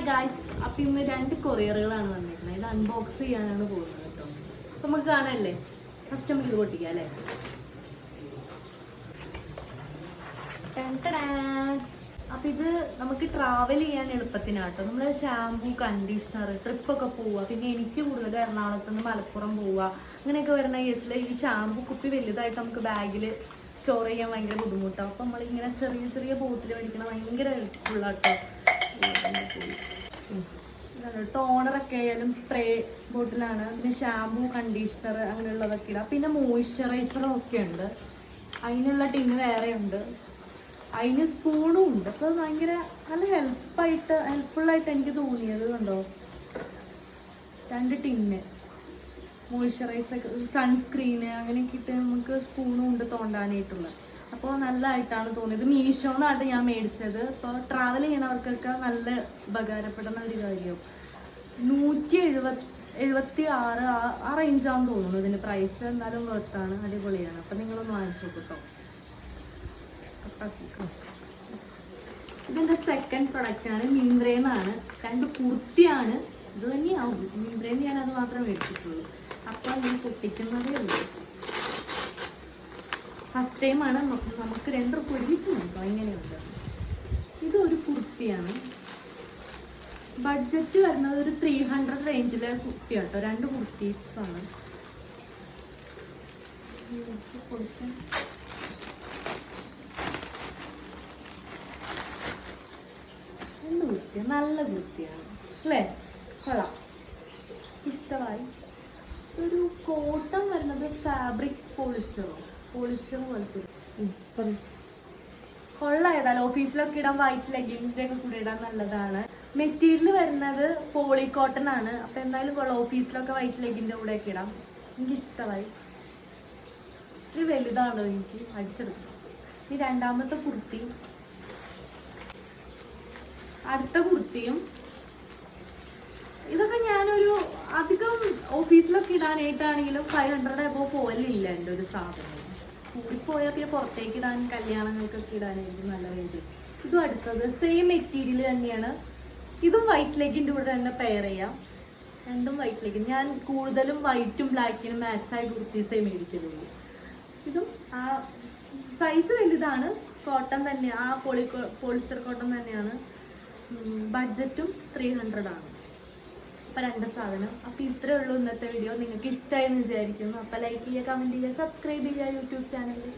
Hi guys, അപ്പം ഇന്ന് 2 കൊറിയറുകളാണ് വന്നിരിക്കുന്നത്. ഇത് അൺബോക്സ് ചെയ്യാനാണ് പോകുന്നത് കേട്ടോ. അപ്പം നമുക്ക് കാണാനല്ലേ, ഫസ്റ്റ് നമുക്ക് ഇത് പൊട്ടിക്കാം അല്ലേ. അപ്പം ഇത് നമുക്ക് ട്രാവൽ ചെയ്യാൻ എളുപ്പത്തിനാട്ടോ. നമ്മൾ ഷാമ്പൂ, കണ്ടീഷണർ, ട്രിപ്പൊക്കെ പോവുക, പിന്നെ എനിക്ക് കൂടുതൽ എറണാകുളത്ത് നിന്ന് മലപ്പുറം പോവുക, അങ്ങനെയൊക്കെ വരുന്ന കേസിൽ ഈ ഷാമ്പൂ കുപ്പി വലുതായിട്ട് നമുക്ക് ബാഗിൽ സ്റ്റോർ ചെയ്യാൻ ഭയങ്കര ബുദ്ധിമുട്ടാണ്. അപ്പം നമ്മളിങ്ങനെ ചെറിയ ചെറിയ ബോട്ടിൽ മേടിക്കണം, ഭയങ്കര ഹെൽപ്ഫുള്ളാട്ടോ. ടോണറൊക്കെ ആയാലും സ്പ്രേ ബോട്ടിലാണ്. പിന്നെ ഷാമ്പൂ, കണ്ടീഷണർ അങ്ങനെയുള്ളതൊക്കെ ഇടാം. പിന്നെ മോയ്സ്ചറൈസറും ഒക്കെ ഉണ്ട്. അതിനുള്ള ടിന്ന് വേറെ ഉണ്ട്. അതിന് സ്പൂണും ഉണ്ട്. അപ്പോൾ ഭയങ്കര നല്ല ഹെൽപ്ഫുള്ളായിട്ട് എനിക്ക് തോന്നിയത് കണ്ടോ. 2 ടിന്ന് മോയ്സ്ചറൈസർ, സൺസ്ക്രീന് അങ്ങനെയൊക്കെ ഇട്ട് നമുക്ക് സ്പൂണും ഉണ്ട് തോണ്ടാനായിട്ടുള്ളത്. അപ്പോൾ നല്ലതായിട്ടാണ് തോന്നിയത്. മീഷോന്നാണ് ഞാൻ മേടിച്ചത്. ഇപ്പോൾ ട്രാവൽ ചെയ്യണവർക്കൊക്കെ നല്ല ഉപകാരപ്പെടുന്ന ഒരു കാര്യം. 176 ആ റേഞ്ചാണെന്ന് തോന്നുന്നു ഇതിൻ്റെ പ്രൈസ്. എന്നാലും വർത്താണ്, അടിപൊളിയാണ്. അപ്പം നിങ്ങളൊന്ന് വാങ്ങിച്ചു നോക്കട്ടോ. ഇതിൻ്റെ സെക്കൻഡ് പ്രൊഡക്റ്റാണ്. മിന്ത്രേന്നാണ്. 2 കുർത്തിയാണ്. ഇത് തന്നെയാവും മിന്ത്രേന്ന്, ഞാൻ അത് മാത്രമേ മേടിച്ചിട്ടുള്ളൂ. അപ്പോൾ ഞാൻ പൊട്ടിക്കുന്നതേ ഉള്ളൂ. ഫസ്റ്റ് ടൈമാണ്. നമുക്ക് 2 റുപ്യ ഒരുമിച്ച് നോക്കാം എങ്ങനെയുണ്ട്. ഇതൊരു കുർത്തിയാണ്. ബഡ്ജറ്റ് വരുന്നത് ഒരു 300 റേഞ്ചിലെ കുർത്തി കേട്ടോ. 2 കുർത്തീസാണ്. നല്ല കുർത്തിയാണ് അല്ലേ, കൊള്ളാം, ഇഷ്ടമായി. ഒരു കോട്ടൺ വരുന്നത് ഫാബ്രിക് പോളിസ്റ്റർ പോലത്തെ കൊള്ളാം. ഏതായാലും ഓഫീസിലൊക്കെ ഇടാൻ വൈറ്റ് ലെഗിൻസിന്റെ ഒക്കെ കൂടെ ഇടാൻ നല്ലതാണ്. മെറ്റീരിയൽ വരുന്നത് പോളി കോട്ടൺ ആണ്. അപ്പൊ എന്തായാലും കൊള്ളാം, ഓഫീസിലൊക്കെ വൈറ്റ് ലെഗിന്റെ കൂടെ ഒക്കെ ഇടാം. എനിക്ക് ഇഷ്ടമായി. ഇത് വലുതാണോ, എനിക്ക് അടിച്ചെടുക്കണം. ഈ രണ്ടാമത്തെ കുർത്തി, അടുത്ത കുർത്തിയും. ഇതൊക്കെ ഞാനൊരു അധികം ഓഫീസിലൊക്കെ ഇടാനായിട്ടാണെങ്കിലും 500 എബോ പോലില്ല എൻ്റെ ഒരു സാധനം. കൂടിപ്പോയാൽ പിന്നെ പുറത്തേക്ക് ഇടാൻ, കല്യാണങ്ങൾക്കൊക്കെ ഇടാനായിരിക്കും നല്ല റേഞ്ച്. ഇതും അടുത്തത് സെയിം മെറ്റീരിയൽ തന്നെയാണ്. ഇതും വൈറ്റ് ലെഗിൻ്റെ കൂടെ തന്നെ പെയർ ചെയ്യാം. 2ഉം വൈറ്റ് ലെഗിൻ. ഞാൻ കൂടുതലും വൈറ്റും ബ്ലാക്കിനും മാച്ചായി കുർത്തീസേ മേടിക്കുന്നുള്ളൂ. ഇതും ആ സൈസ് വലുതാണ്. കോട്ടൺ തന്നെ, ആ പോളിസ്റ്റർ കോട്ടൺ തന്നെയാണ്. ബഡ്ജറ്റും 300 ആണ്. അപ്പം 2 സാധനം. അപ്പം ഇത്രയേ ഉള്ളൂ ഇന്നത്തെ വീഡിയോ. നിങ്ങൾക്ക് ഇഷ്ടമായെന്ന് വിചാരിക്കുന്നു. അപ്പം ലൈക്ക് ചെയ്യുക, കമൻറ്റ് ചെയ്യുക, സബ്സ്ക്രൈബ് ചെയ്യുക യൂട്യൂബ് ചാനലിൽ.